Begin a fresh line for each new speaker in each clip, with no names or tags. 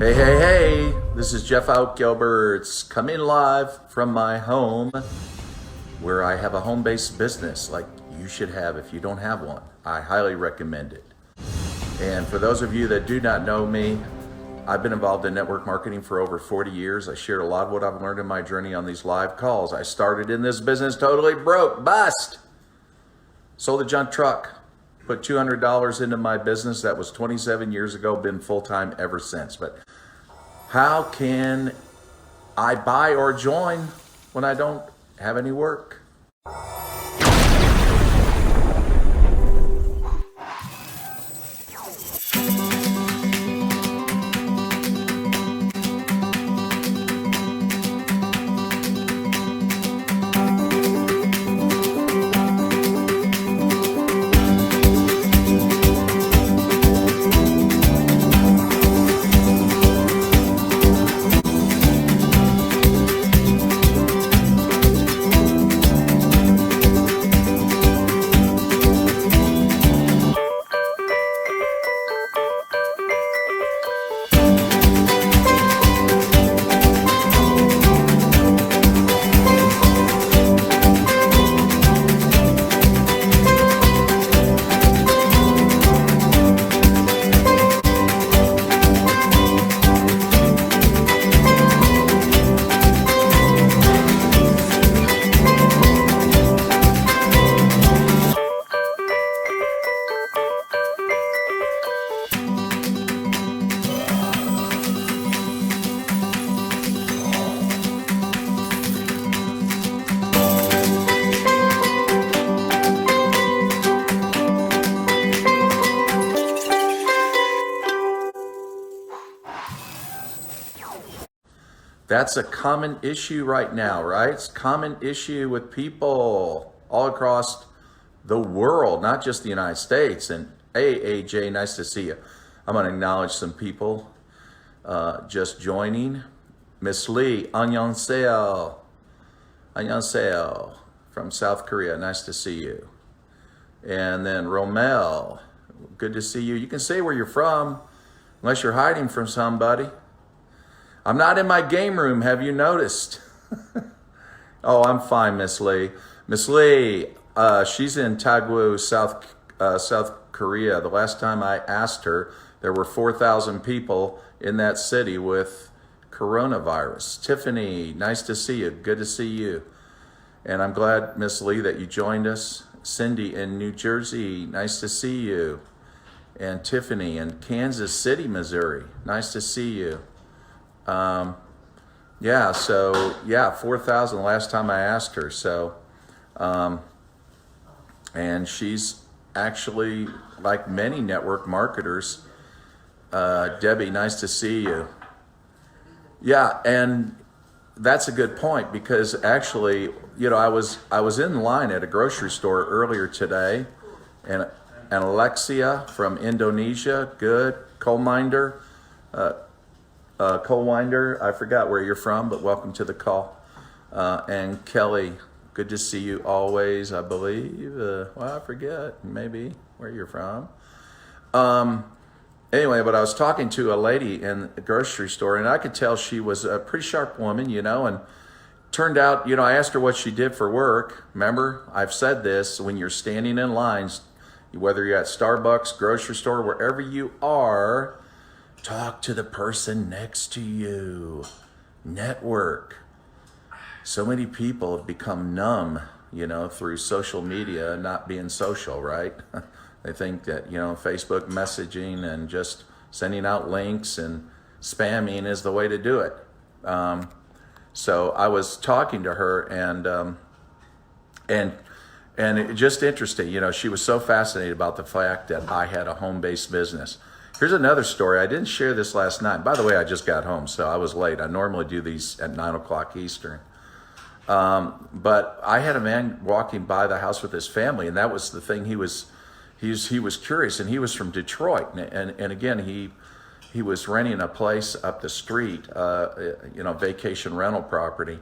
Hey, hey, hey, this is Jeff Out Gilberts coming live from my home where I have a home-based business like you should have if you don't have one. I highly recommend it. And for those of you that do not know me, I've been involved in network marketing for over 40 years. I shared a lot of what I've learned in my journey on these live calls. I started in this business totally broke, bust. Sold a junk truck, put $200 into my business. That was 27 years ago, been full-time ever since. But how can I buy or join when I don't have any work? That's a common issue right now, right? It's a common issue with people all across the world, not just the United States. And hey, AJ, nice to see you. I'm going to acknowledge some people just joining. Miss Lee, annyeonghaseyo. Annyeonghaseyo from South Korea. Nice to see you. And then Romel, good to see you. You can say where you're from, unless you're hiding from somebody. I'm not in my game room, have you noticed? Oh, I'm fine, Miss Lee. Miss Lee, she's in Daegu, South Korea. The last time I asked her, there were 4,000 people in that city with coronavirus. Tiffany, nice to see you. Good to see you. And I'm glad, Miss Lee, that you joined us. Cindy in New Jersey, nice to see you. And Tiffany in Kansas City, Missouri, nice to see you. 4,000 last time I asked her. So, and she's actually, like many network marketers, Debbie, nice to see you. Yeah, and that's a good point because actually, you know, I was in line at a grocery store earlier today, and Alexia from Indonesia, good, coal minder, Cole Winder, I forgot where you're from, but welcome to the call. And Kelly, good to see you always, I believe. I forget maybe where you're from. Anyway, but I was talking to a lady in the grocery store, and I could tell she was a pretty sharp woman, you know, and turned out, you know, I asked her what she did for work. Remember, I've said this, when you're standing in lines, whether you're at Starbucks, grocery store, wherever you are, talk to the person next to you. Network. So many people have become numb, you know, through social media, not being social, right? They think that, you know, Facebook messaging and just sending out links and spamming is the way to do it. So I was talking to her and it just interesting, you know, she was so fascinated about the fact that I had a home-based business. Here's another story. I didn't share this last night. By the way, I just got home, so I was late. I normally do these at 9 o'clock Eastern. But I had a man walking by the house with his family, and that was the thing. He was curious, and he was from Detroit. And again, he was renting a place up the street, you know, vacation rental property.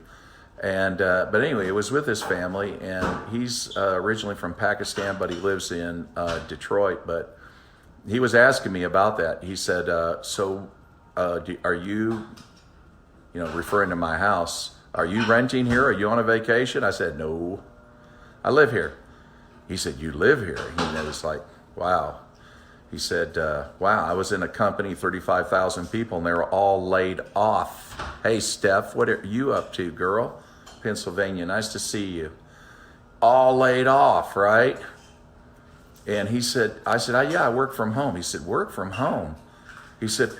And but anyway, it was with his family, and he's originally from Pakistan, but he lives in Detroit. But he was asking me about that. He said, so are you, referring to my house, are you renting here? Are you on a vacation? I said, no, I live here. He said, you live here? He was like, wow. He said, wow, I was in a company, 35,000 people, and they were all laid off. Hey, Steph, what are you up to, girl? Pennsylvania, nice to see you. All laid off, right? And he said, I said, yeah, I work from home. He said, work from home? He said,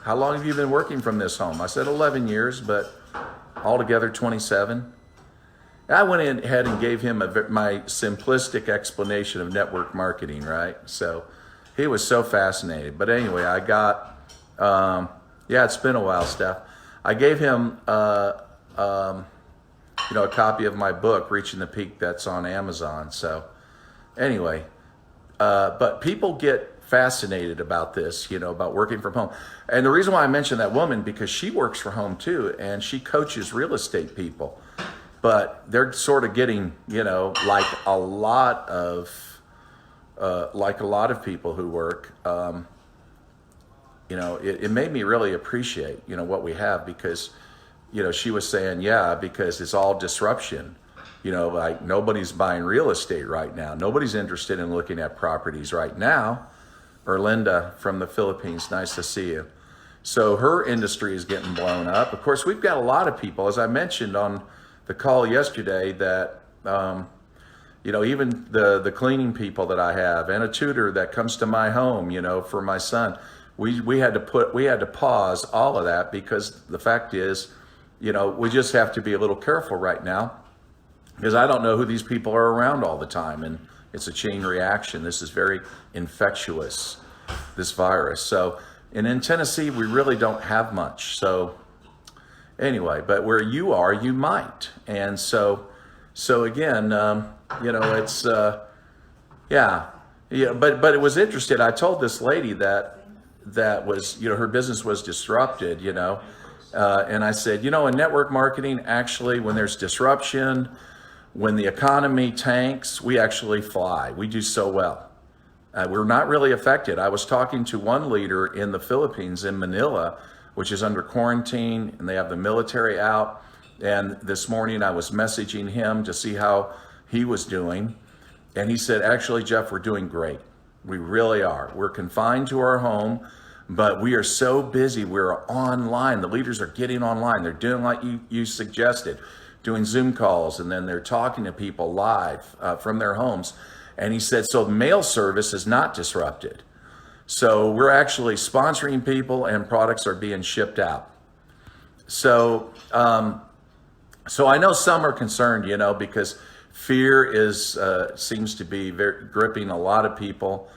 how long have you been working from this home? I said, 11 years, but altogether 27. I went ahead and gave him my simplistic explanation of network marketing, right? So he was so fascinated. But anyway, I got, it's been a while, Steph. I gave him, a copy of my book, Reaching the Peak, that's on Amazon. So anyway, but people get fascinated about this, about working from home. And the reason why I mentioned that woman, because she works from home too, and she coaches real estate people. But they're sort of getting, like a lot of people who work, it made me really appreciate, what we have, because, she was saying, because it's all disruption. Like nobody's buying real estate right now. Nobody's interested in looking at properties right now. Erlinda from the Philippines, nice to see you. So her industry is getting blown up. Of course, we've got a lot of people, as I mentioned on the call yesterday, that, even the cleaning people that I have, and a tutor that comes to my home, for my son, we had to pause all of that, because the fact is, we just have to be a little careful right now, because I don't know who these people are around all the time, and it's a chain reaction. This is very infectious, this virus. So, and in Tennessee, we really don't have much. So anyway, but where you are, you might. And so again, it's, but it was interesting. I told this lady that was, her business was disrupted, and I said, in network marketing, actually, when there's disruption, when the economy tanks, we actually fly. We do so well. We're not really affected. I was talking to one leader in the Philippines, in Manila, which is under quarantine, and they have the military out. And this morning I was messaging him to see how he was doing. And he said, actually, Jeff, we're doing great. We really are. We're confined to our home, but we are so busy. We're online. The leaders are getting online. They're doing like you suggested, doing Zoom calls, and then they're talking to people live from their homes. And he said, so mail service is not disrupted. So we're actually sponsoring people, and products are being shipped out. So, so I know some are concerned, because fear seems to be gripping a lot of people.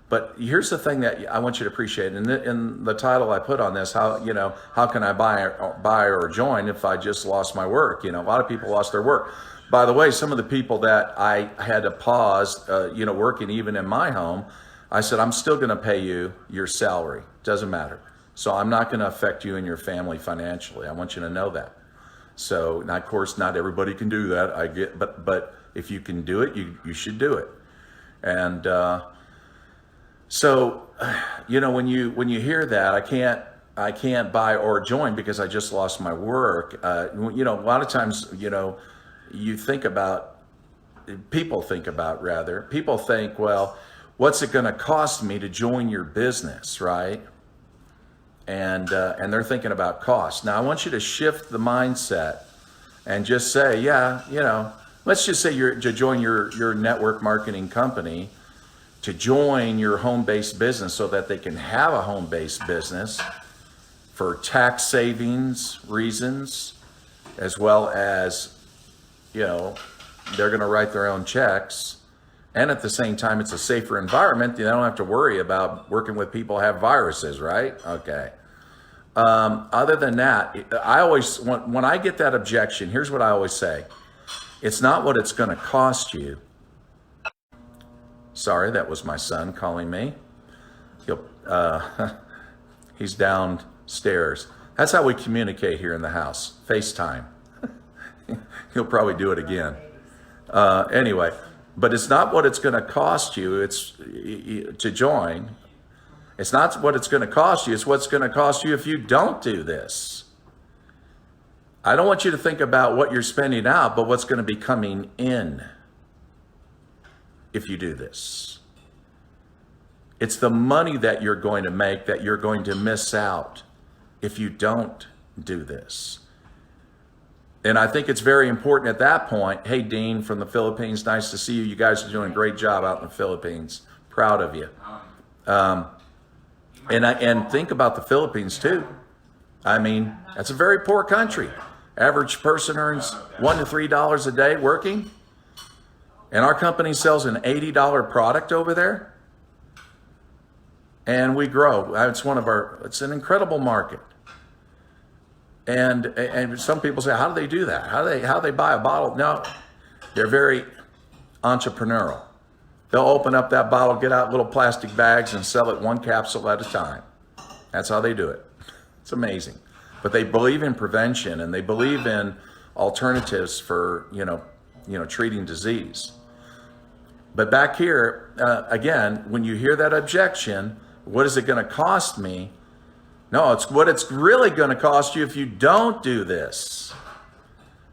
But here's the thing that I want you to appreciate. In the title I put on this, how can I buy or join if I just lost my work? A lot of people lost their work. By the way, some of the people that I had to pause, working even in my home, I said, I'm still going to pay you your salary. Doesn't matter. So I'm not going to affect you and your family financially. I want you to know that. So, now, of course, not everybody can do that. I get, but if you can do it, you should do it. And so, when you hear that, I can't buy or join because I just lost my work. A lot of times, people think, well, what's it going to cost me to join your business, right? And they're thinking about cost. Now, I want you to shift the mindset and just say, let's just say to join your network marketing company, to join your home-based business so that they can have a home-based business for tax savings reasons, as well as, they're going to write their own checks. And at the same time, it's a safer environment. They don't have to worry about working with people who have viruses, right? Okay. Other than that, when I get that objection, here's what I always say. It's not what it's going to cost you. Sorry, that was my son calling me. He's downstairs. That's how we communicate here in the house, FaceTime. He'll probably do it again. Anyway, but it's not what it's going to cost you. It's to join. It's not what it's going to cost you. It's what's going to cost you if you don't do this. I don't want you to think about what you're spending out, but what's going to be coming in if you do this. It's the money that you're going to make that you're going to miss out if you don't do this. And I think it's very important at that point. Hey, Dean from the Philippines, nice to see you. You guys are doing a great job out in the Philippines. Proud of you. And think about the Philippines too. I mean, that's a very poor country. Average person earns $1 to $3 a day working. And our company sells an $80 product over there. And we grow. It's an incredible market. And some people say, how do they do that? How do they buy a bottle? No, they're very entrepreneurial. They'll open up that bottle, get out little plastic bags and sell it one capsule at a time. That's how they do it. It's amazing. But they believe in prevention and they believe in alternatives for, treating disease. But back here, again, when you hear that objection, what is it going to cost me? No, it's what it's really going to cost you if you don't do this.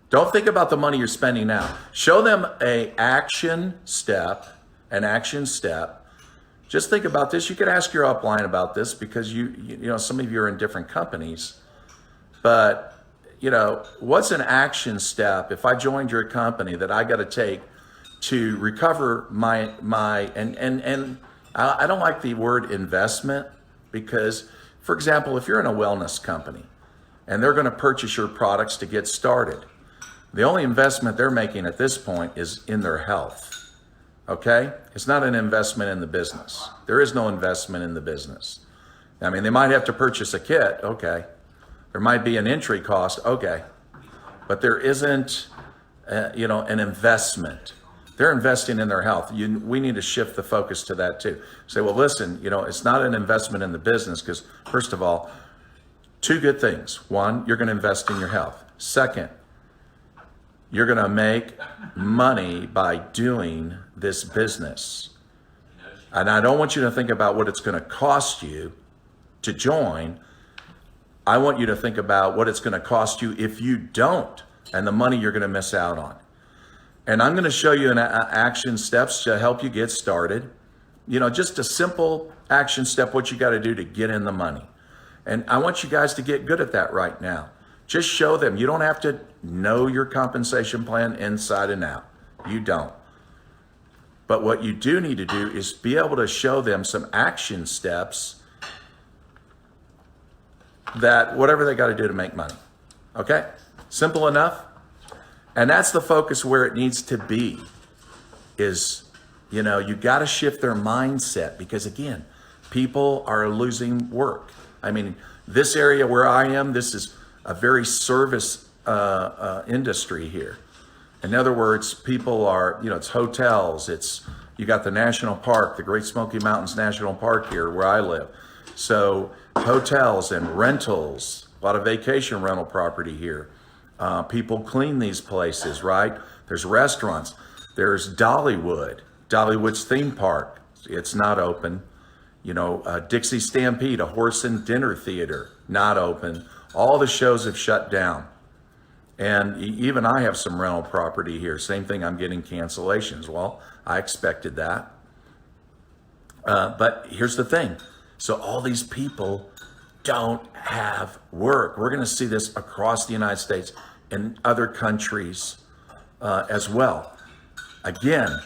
Don't think about the money you're spending now. Show them an action step. Just think about this. You could ask your upline about this because some of you are in different companies. But, what's an action step if I joined your company that I got to take to recover and I don't like the word investment because, for example, if you're in a wellness company and they're going to purchase your products to get started, the only investment they're making at this point is in their health. Okay? It's not an investment in the business. There is no investment in the business. I mean, they might have to purchase a kit. Okay. There might be an entry cost. Okay. But there isn't, an investment. They're investing in their health. We need to shift the focus to that too. Say, well, listen, it's not an investment in the business because, first of all, two good things. One, you're going to invest in your health. Second, you're going to make money by doing this business. And I don't want you to think about what it's going to cost you to join. I want you to think about what it's going to cost you if you don't and the money you're going to miss out on. And I'm going to show you an action steps to help you get started. Just a simple action step, what you got to do to get in the money. And I want you guys to get good at that right now. Just show them. You don't have to know your compensation plan inside and out. You don't. But what you do need to do is be able to show them some action steps that whatever they got to do to make money. Okay? Simple enough. And that's the focus where it needs to be is, you got to shift their mindset because, again, people are losing work. I mean, this area where I am, this is a very service industry here. In other words, people are, it's hotels. You got the national park, the Great Smoky Mountains National Park here where I live. So hotels and rentals, a lot of vacation rental property here. People clean these places, right? There's restaurants. There's Dollywood's theme park. It's not open. Dixie Stampede, a horse and dinner theater, not open. All the shows have shut down. And even I have some rental property here. Same thing, I'm getting cancellations. Well, I expected that. But here's the thing. So all these people don't have work. We're going to see this across the United States and other countries as well. Again,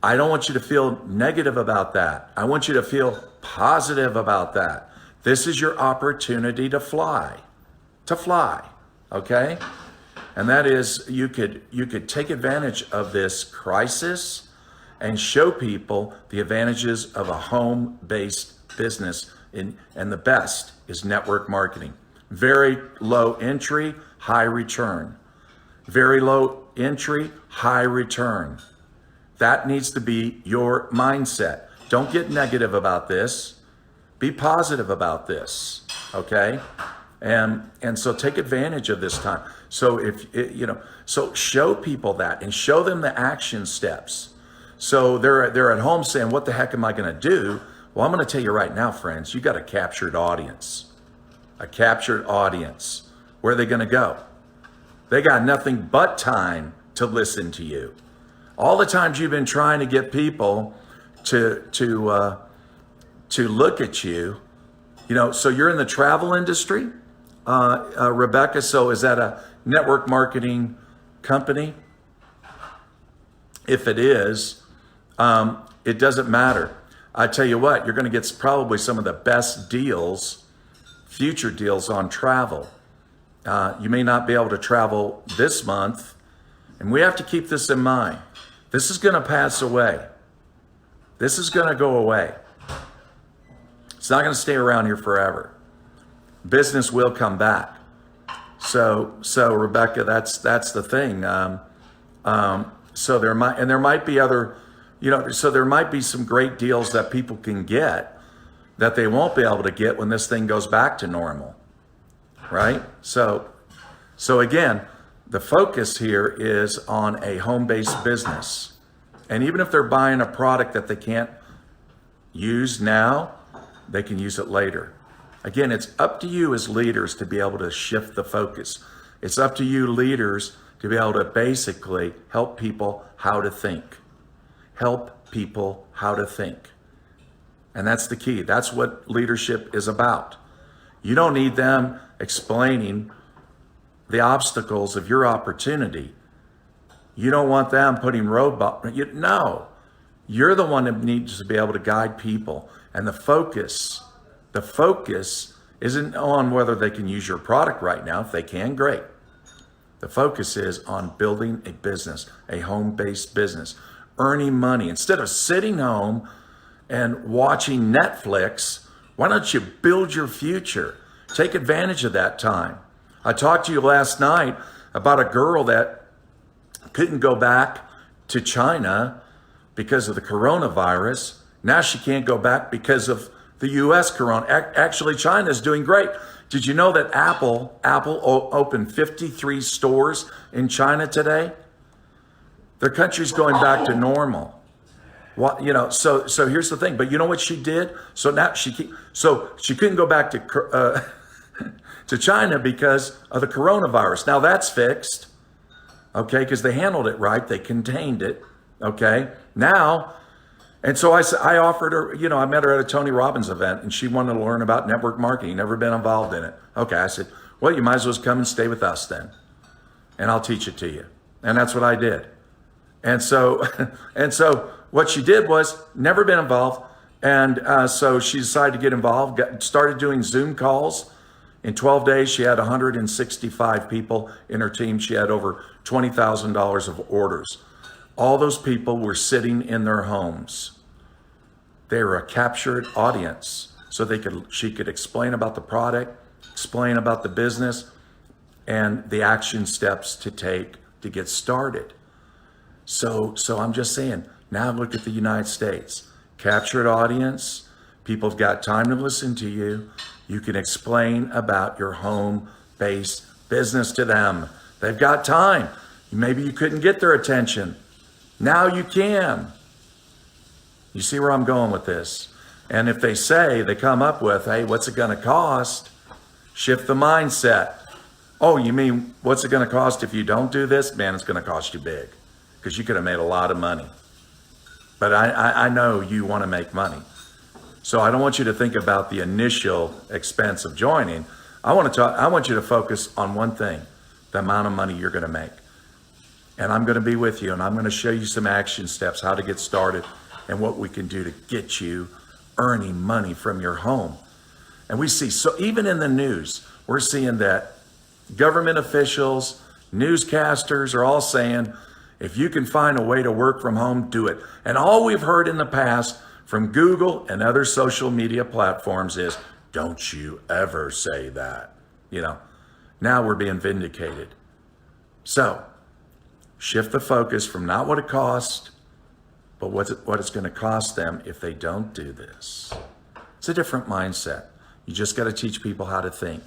I don't want you to feel negative about that. I want you to feel positive about that. This is your opportunity to fly, okay? And that is you could take advantage of this crisis and show people the advantages of a home-based business. And the best is network marketing. Very low entry, high return. Very low entry, high return. That needs to be your mindset. Don't get negative about this. Be positive about this, okay? And so take advantage of this time. So so show people that and show them the action steps. So they're at home saying, what the heck am I going to do? Well, I'm going to tell you right now, friends, you got a captured audience. A captured audience. Where are they going to go? They got nothing but time to listen to you. All the times you've been trying to get people to look at you, so you're in the travel industry, Rebecca. So is that a network marketing company? If it is, it doesn't matter. I tell you what, you're going to get probably some of the best deals, future deals on travel. You may not be able to travel this month, and we have to keep this in mind. This is going to pass away. This is going to go away. It's not going to stay around here forever. Business will come back. So Rebecca, that's the thing. So there might be other, so there might be some great deals that people can get that they won't be able to get when this thing goes back to normal, right? So again, the focus here is on a home-based business. And even if they're buying a product that they can't use now, they can use it later. Again, it's up to you as leaders to be able to shift the focus. It's up to you leaders to be able to basically help people how to think. Help people how to think. And that's the key. That's what leadership is about. You don't need them explaining the obstacles of your opportunity. You don't want them putting roadblocks. No, you're the one that needs to be able to guide people. And the focus isn't on whether they can use your product right now. If they can, great. The focus is on building a business, a home-based business, earning money. Instead of sitting home and watching Netflix, why don't you build your future? Take advantage of that time. I talked to you last night about a girl that couldn't go back to China because of the coronavirus. Now she can't go back because of the U.S. corona. Actually, China is doing great. Did you know that Apple opened 53 stores in China today? Their country's going back to normal. So here's the thing. But you know what she did? So now she couldn't go back to to China because of the coronavirus. Now that's fixed, okay? Because they handled it right. They contained it, okay? Now, and so I offered her, I met her at a Tony Robbins event, and she wanted to learn about network marketing, never been involved in it. Okay, I said, well, you might as well come and stay with us then, and I'll teach it to you. And that's what I did. And so what she did was never been involved, and so she decided to get involved, started doing Zoom calls. In 12 days, she had 165 people in her team. She had over $20,000 of orders. All those people were sitting in their homes. They were a captured audience. So she could explain about the product, explain about the business, and the action steps to take to get started. So I'm just saying, now look at the United States. Captured audience. People have got time to listen to you. You can explain about your home-based business to them. They've got time. Maybe you couldn't get their attention. Now you can. You see where I'm going with this? And if they come up with, hey, what's it going to cost? Shift the mindset. Oh, you mean what's it going to cost if you don't do this? Man, it's going to cost you big because you could have made a lot of money. But I know you want to make money. So I don't want you to think about the initial expense of joining. I want you to focus on one thing, the amount of money you're going to make. And I'm going to be with you, and I'm going to show you some action steps, how to get started, and what we can do to get you earning money from your home. And we see, so even in the news, we're seeing that government officials, newscasters are all saying, if you can find a way to work from home, do it. And all we've heard in the past from Google and other social media platforms is, don't you ever say that. Now we're being vindicated. So shift the focus from not what it costs, but what it's going to cost them if they don't do this. It's a different mindset. You just got to teach people how to think.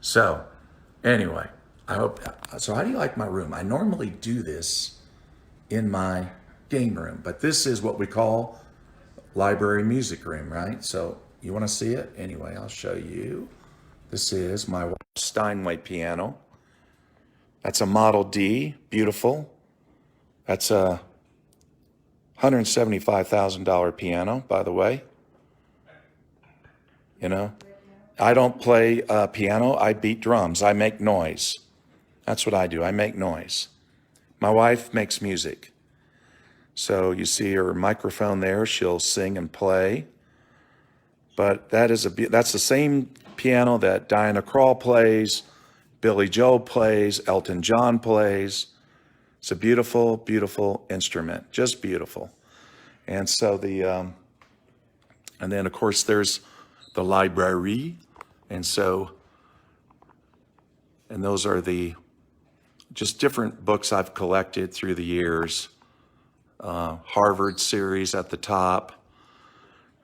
So anyway, so how do you like my room? I normally do this in my game room, but this is what we call library music room, right? So you want to see it? Anyway, I'll show you. This is my Steinway piano. That's a Model D, beautiful. That's a $175,000 piano, by the way. You know, I don't play piano, I beat drums. I make noise. That's what I do. I make noise. My wife makes music. So you see her microphone there. She'll sing and play. But that's the same piano that Diana Krall plays, Billy Joel plays, Elton John plays. It's a beautiful, beautiful instrument, just beautiful. And so and then of course there's the library. And those are just different books I've collected through the years. Harvard series at the top,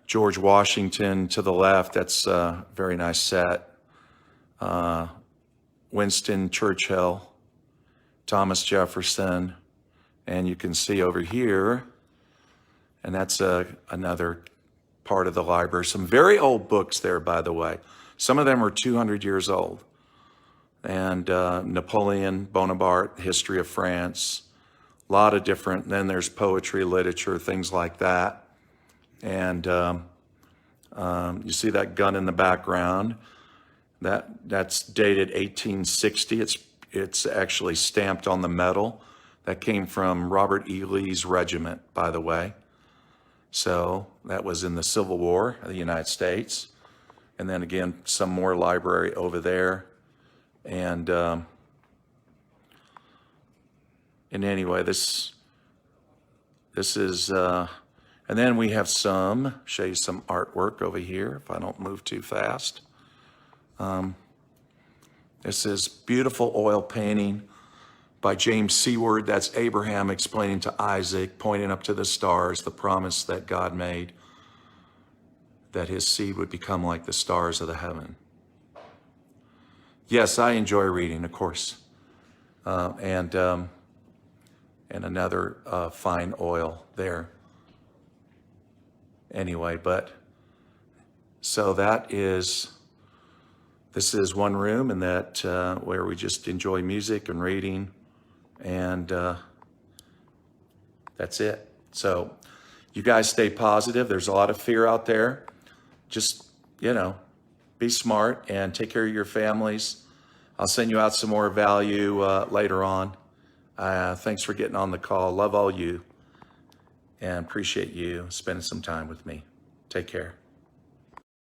George Washington to the left, that's a very nice set. Winston Churchill, Thomas Jefferson, and you can see over here, and that's another part of the library. Some very old books there, by the way. Some of them are 200 years old. And Napoleon Bonaparte, History of France, a lot of different, then there's poetry, literature, things like that. And you see that gun in the background. That's dated 1860. It's actually stamped on the metal. That came from Robert E. Lee's regiment, by the way. So that was in the Civil War of the United States. And then again, some more library over there. And anyway, this is, and then we have show you some artwork over here, if I don't move too fast. This is beautiful oil painting by James Seward. That's Abraham explaining to Isaac, pointing up to the stars, the promise that God made, that his seed would become like the stars of the heaven. Yes, I enjoy reading, of course. And another fine oil there. Anyway, so this is one room, and that where we just enjoy music and reading, and that's it. So you guys stay positive. There's a lot of fear out there. Just, be smart and take care of your families. I'll send you out some more value later on. Thanks for getting on the call. Love all you, and appreciate you spending some time with me. Take care.